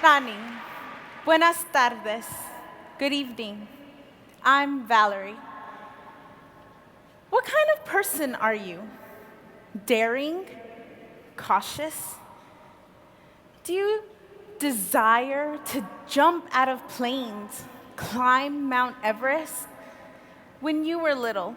Rani. Buenas tardes. Good evening. I'm Valerie. What kind of person are you? Daring? Cautious? Do you desire to jump out of planes, climb Mount Everest? When you were little,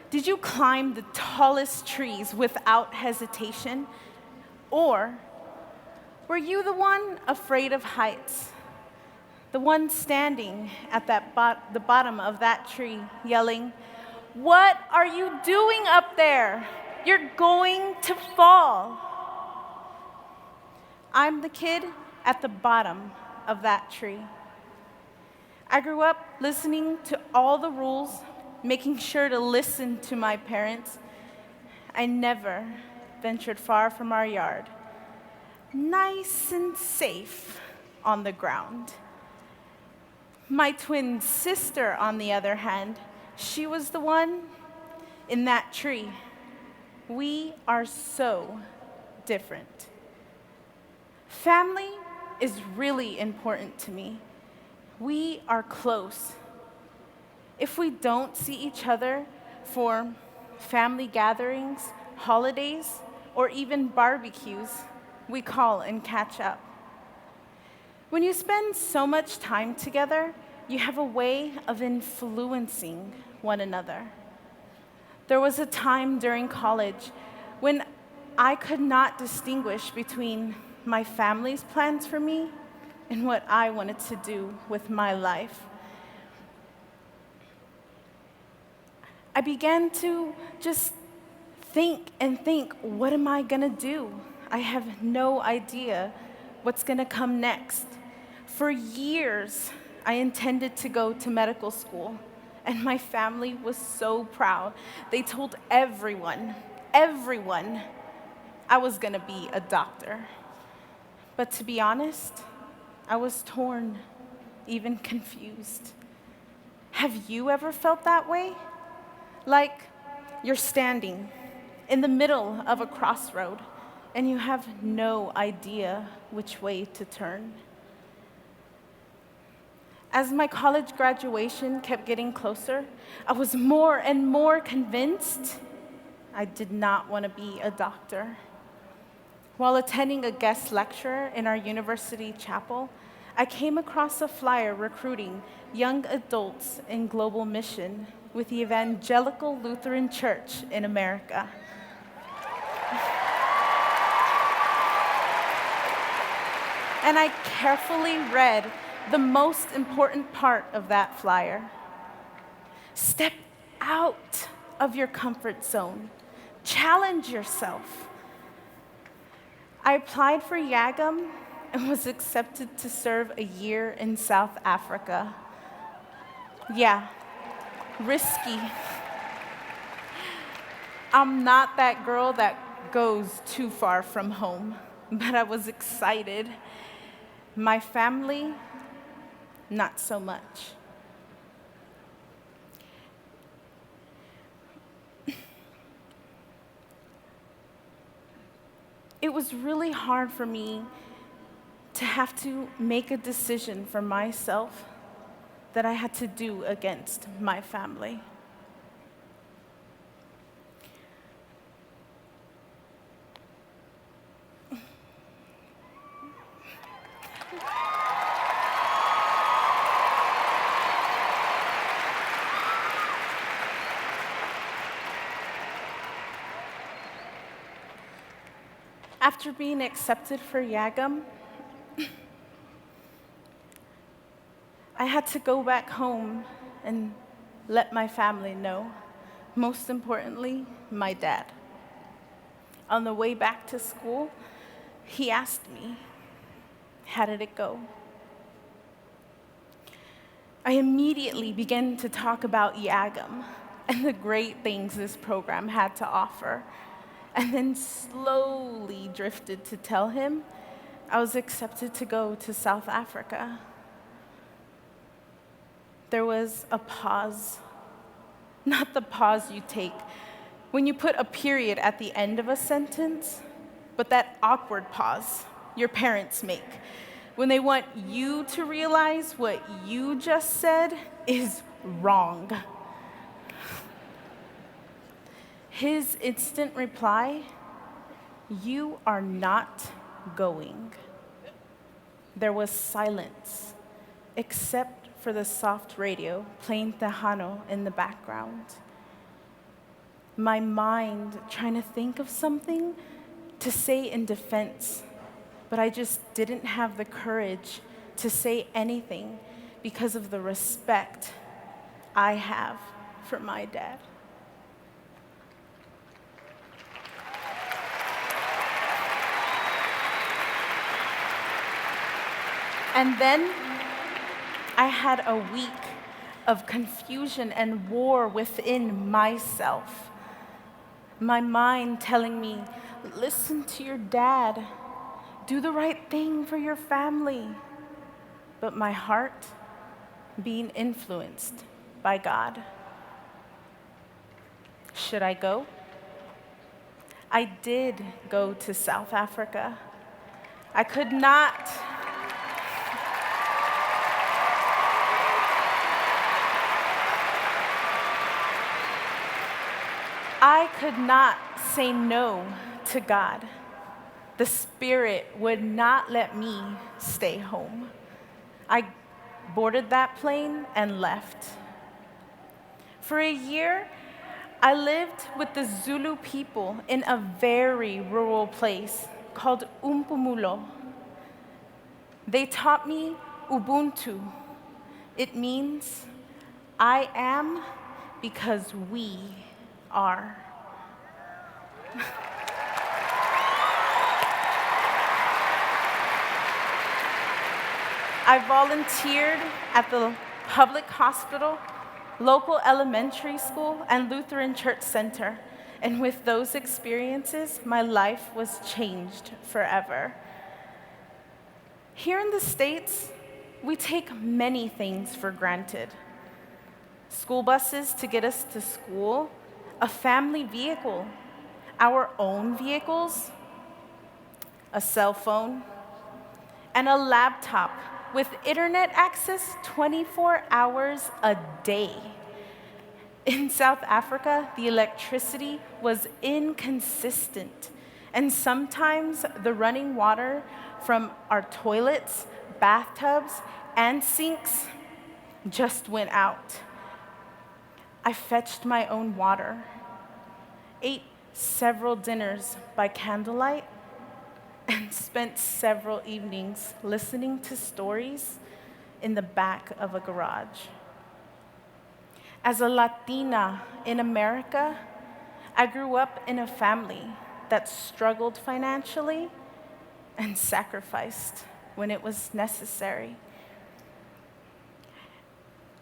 did you climb the tallest trees without hesitation? Or were you the one afraid of heights? The one standing at the bottom of that tree yelling, "What are you doing up there? You're going to fall." I'm the kid at the bottom of that tree. I grew up listening to all the rules, making sure to listen to my parents. I never ventured far from our yard, nice and safe on the ground. My twin sister, on the other hand, she was the one in that tree. We are so different. Family is really important to me. We are close. If we don't see each other for family gatherings, holidays, or even barbecues, we call and catch up. When you spend so much time together, you have a way of influencing one another. There was a time during college when I could not distinguish between my family's plans for me and what I wanted to do with my life. I began to just think, what am I gonna do? I have no idea what's gonna come next. For years, I intended to go to medical school, and my family was so proud. They told everyone, I was gonna be a doctor. But to be honest, I was torn, even confused. Have you ever felt that way? Like you're standing in the middle of a crossroad and you have no idea which way to turn. As my college graduation kept getting closer, I was more and more convinced I did not want to be a doctor. While attending a guest lecture in our university chapel, I came across a flyer recruiting young adults in global mission with the Evangelical Lutheran Church in America. And I carefully read the most important part of that flyer. Step out of your comfort zone. Challenge yourself. I applied for YAGM and was accepted to serve a year in South Africa. Yeah, risky. I'm not that girl that goes too far from home, but I was excited. My family, not so much. It was really hard for me to have to make a decision for myself that I had to do against my family. After being accepted for YAGM, I had to go back home and let my family know. Most importantly, my dad. On the way back to school, he asked me, how did it go? I immediately began to talk about YAGM and the great things this program had to offer, and then slowly drifted to tell him I was accepted to go to South Africa. There was a pause, not the pause you take when you put a period at the end of a sentence, but that awkward pause your parents make when they want you to realize what you just said is wrong. His instant reply, "You are not going." There was silence, except for the soft radio playing Tejano in the background. My mind trying to think of something to say in defense, but I just didn't have the courage to say anything because of the respect I have for my dad. And then I had a week of confusion and war within myself. My mind telling me, listen to your dad, do the right thing for your family. But my heart being influenced by God. Should I go? I did go to South Africa. I could not say no to God. The Spirit would not let me stay home. I boarded that plane and left. For a year, I lived with the Zulu people in a very rural place called Umpumulo. They taught me Ubuntu. It means I am because we are. I volunteered at the public hospital, local elementary school, and Lutheran Church Center. And with those experiences, my life was changed forever. Here in the States, we take many things for granted. School buses to get us to school, a family vehicle, our own vehicles, a cell phone, and a laptop with internet access 24 hours a day. In South Africa, the electricity was inconsistent, and sometimes the running water from our toilets, bathtubs, and sinks just went out. I fetched my own water, ate several dinners by candlelight, and spent several evenings listening to stories in the back of a garage. As a Latina in America, I grew up in a family that struggled financially and sacrificed when it was necessary.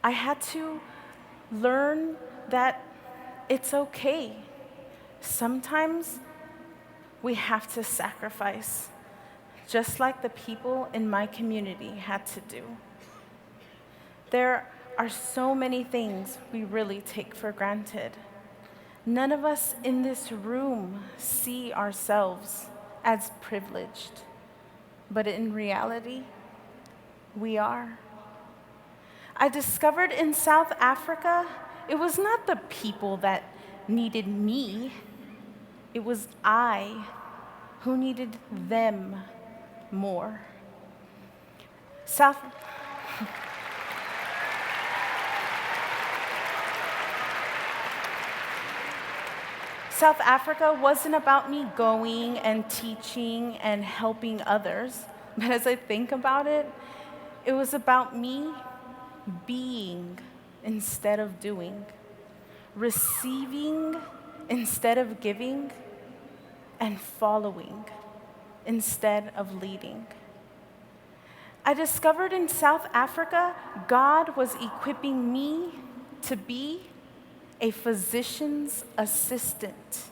I had to learn that it's okay. Sometimes we have to sacrifice, just like the people in my community had to do. There are so many things we really take for granted. None of us in this room see ourselves as privileged, but in reality, we are. I discovered in South Africa, it was not the people that needed me, it was I who needed them more. South Africa wasn't about me going and teaching and helping others, but as I think about it, it was about me being instead of doing, receiving instead of giving, and following instead of leading. I discovered in South Africa, God was equipping me to be a physician's assistant.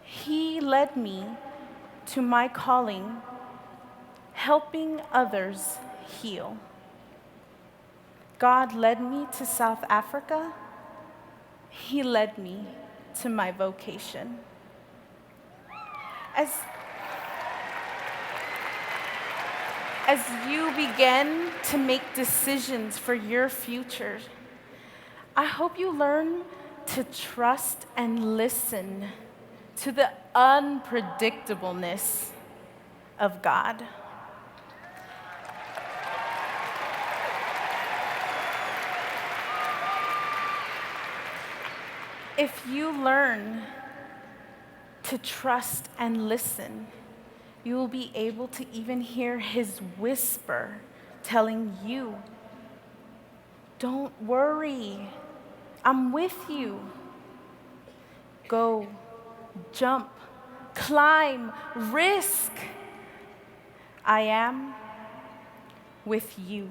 He led me to my calling, helping others heal. God led me to South Africa. He led me to my vocation. as you begin to make decisions for your future, I hope you learn to trust and listen to the unpredictableness of God. If you learn to trust and listen, you will be able to even hear his whisper telling you, "Don't worry, I'm with you. Go, jump, climb, risk. I am with you."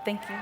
Thank you.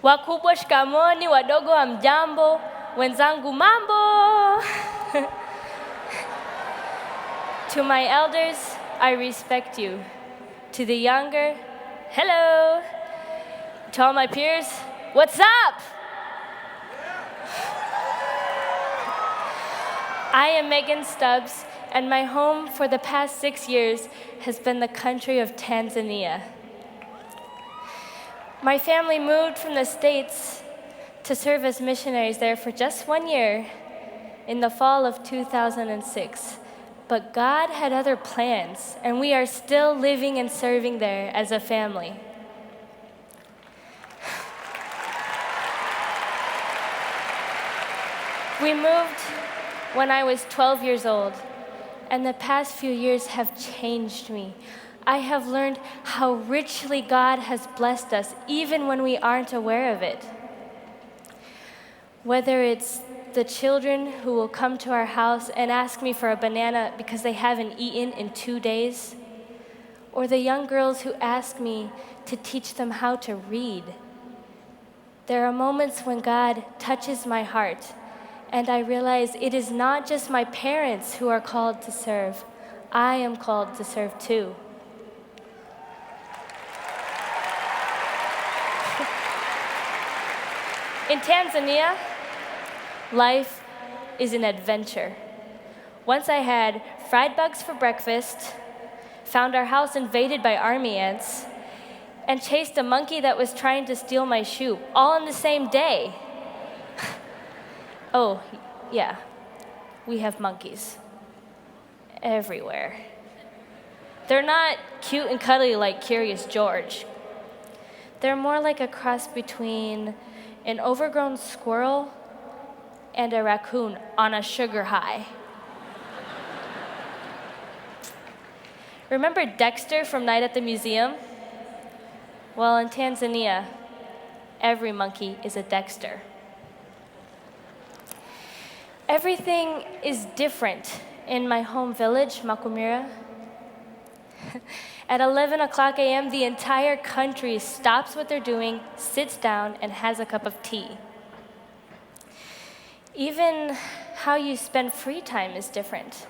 Wakubwa shikamoni, wadogo wa mjambo, wenzangu mambo. To my elders, I respect you. To the younger, hello. To all my peers, what's up? I am Megan Stubbs, and my home for the past 6 years has been the country of Tanzania. My family moved from the States to serve as missionaries there for just 1 year in the fall of 2006. But God had other plans, and we are still living and serving there as a family. We moved when I was 12 years old, and the past few years have changed me. I have learned how richly God has blessed us, even when we aren't aware of it. Whether it's the children who will come to our house and ask me for a banana because they haven't eaten in 2 days, or the young girls who ask me to teach them how to read. There are moments when God touches my heart, and I realize it is not just my parents who are called to serve. I am called to serve too. In Tanzania, life is an adventure. Once I had fried bugs for breakfast, found our house invaded by army ants, and chased a monkey that was trying to steal my shoe, all in the same day. Oh, yeah, we have monkeys everywhere. They're not cute and cuddly like Curious George. They're more like a cross between an overgrown squirrel and a raccoon on a sugar high. Remember Dexter from Night at the Museum? Well, in Tanzania, every monkey is a Dexter. Everything is different in my home village, Makumira. At 11 o'clock a.m., the entire country stops what they're doing, sits down, and has a cup of tea. Even how you spend free time is different.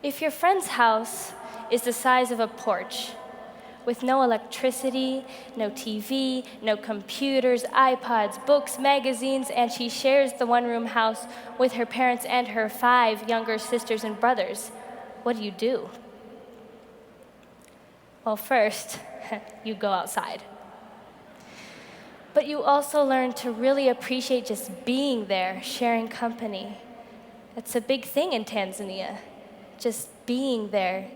If your friend's house is the size of a porch, with no electricity, no TV, no computers, iPods, books, magazines, and she shares the one-room house with her parents and her 5 younger sisters and brothers, what do? Well, first, you go outside. But you also learn to really appreciate just being there, sharing company. That's a big thing in Tanzania, just being there,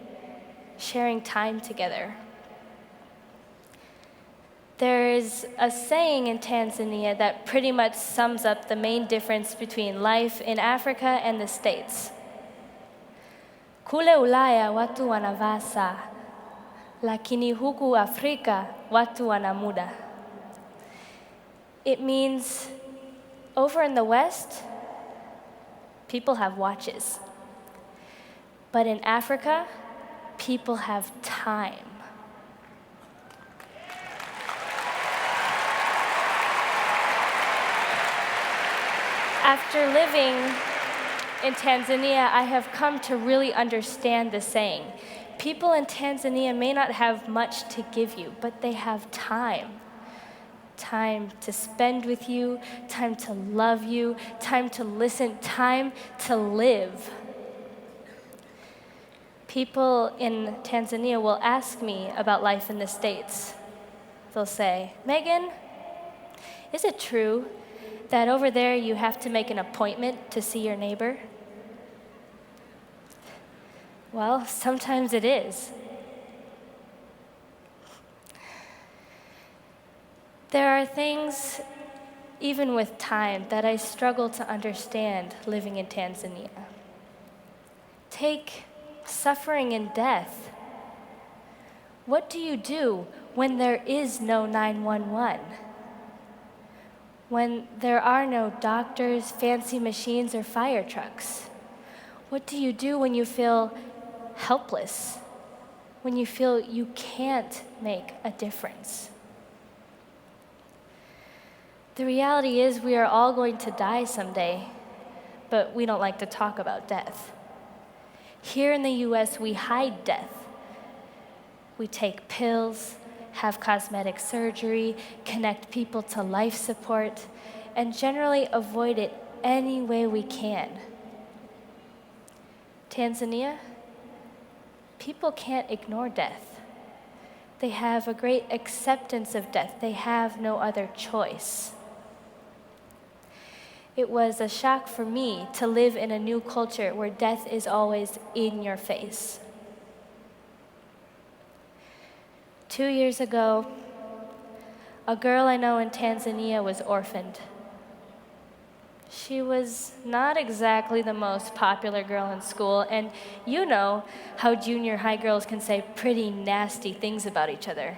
sharing time together. There is a saying in Tanzania that pretty much sums up the main difference between life in Africa and the States. Kule Ulaya watu wanavaa saa, lakini huku Afrika watu wana muda. It means over in the West, people have watches. But in Africa, people have time. After living in Tanzania, I have come to really understand the saying. People in Tanzania may not have much to give you, but they have time. Time to spend with you, time to love you, time to listen, time to live. People in Tanzania will ask me about life in the States. They'll say, Megan, is it true that over there you have to make an appointment to see your neighbor? Well, sometimes it is. There are things, even with time, that I struggle to understand living in Tanzania. Take suffering and death. What do you do when there is no 911? When there are no doctors, fancy machines, or fire trucks? What do you do when you feel helpless? When you feel you can't make a difference? The reality is we are all going to die someday, but we don't like to talk about death. Here in the US, we hide death. We take pills, have cosmetic surgery, connect people to life support, and generally avoid it any way we can. Tanzania, people can't ignore death. They have a great acceptance of death. They have no other choice. It was a shock for me to live in a new culture where death is always in your face. 2 years ago, a girl I know in Tanzania was orphaned. She was not exactly the most popular girl in school, and you know how junior high girls can say pretty nasty things about each other.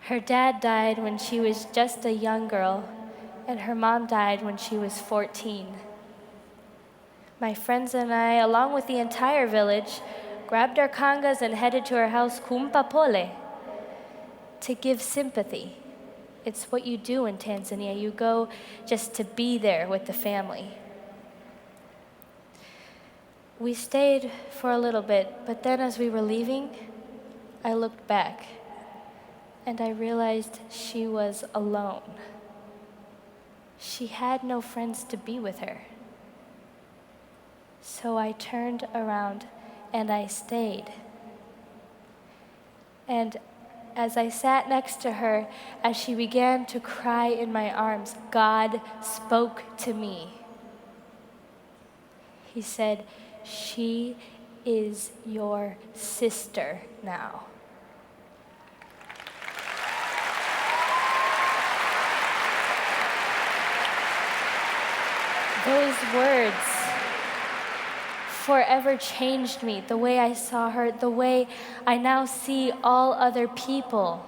Her dad died when she was just a young girl, and her mom died when she was 14. My friends and I, along with the entire village, grabbed our kangas and headed to her house, Kumpapole, to give sympathy. It's what you do in Tanzania. You go just to be there with the family. We stayed for a little bit, but then as we were leaving, I looked back and I realized she was alone. She had no friends to be with her. So I turned around and I stayed. And as I sat next to her, as she began to cry in my arms, God spoke to me. He said, "She is your sister now." Those words forever changed me, the way I saw her, the way I now see all other people.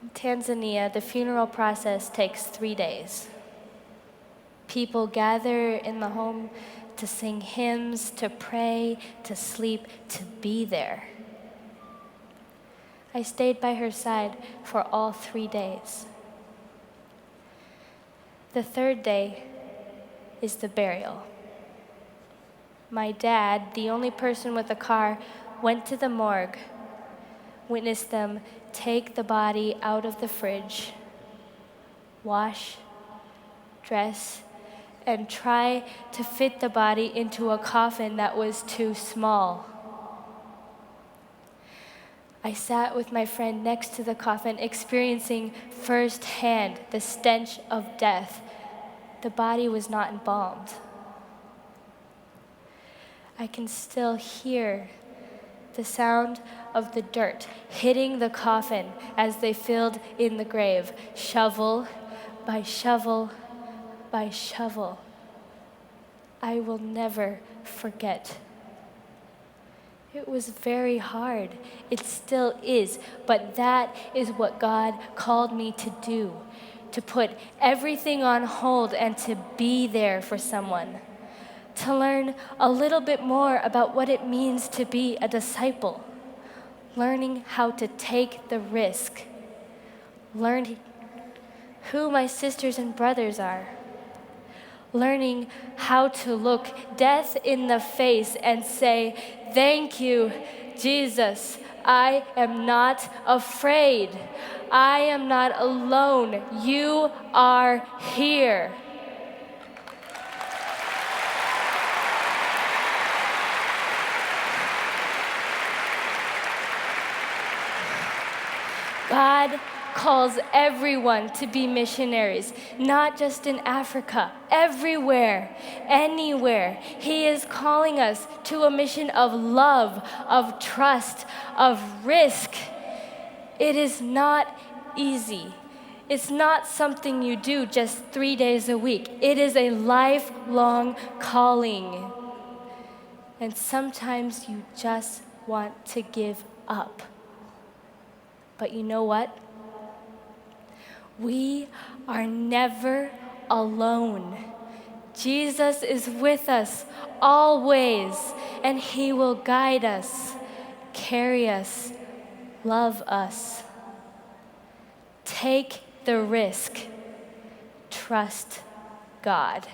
In Tanzania, the funeral process takes 3 days. People gather in the home to sing hymns, to pray, to sleep, to be there. I stayed by her side for all 3 days. The third day is the burial. My dad, the only person with a car, went to the morgue, witnessed them take the body out of the fridge, wash, dress, and try to fit the body into a coffin that was too small. I sat with my friend next to the coffin, experiencing firsthand the stench of death. The body was not embalmed. I can still hear the sound of the dirt hitting the coffin as they filled in the grave, shovel by shovel by shovel. I will never forget. It was very hard. It still is, but that is what God called me to do, to put everything on hold and to be there for someone, to learn a little bit more about what it means to be a disciple, learning how to take the risk, learning who my sisters and brothers are, learning how to look death in the face and say, "Thank you, Jesus. I am not afraid. I am not alone. You are here." God calls everyone to be missionaries, not just in Africa, everywhere, anywhere. He is calling us to a mission of love, of trust, of risk. It is not easy. It's not something you do just 3 days a week. It is a lifelong calling. And sometimes you just want to give up. But you know what? We are never alone. Jesus is with us always, and He will guide us, carry us, love us. Take the risk. Trust God.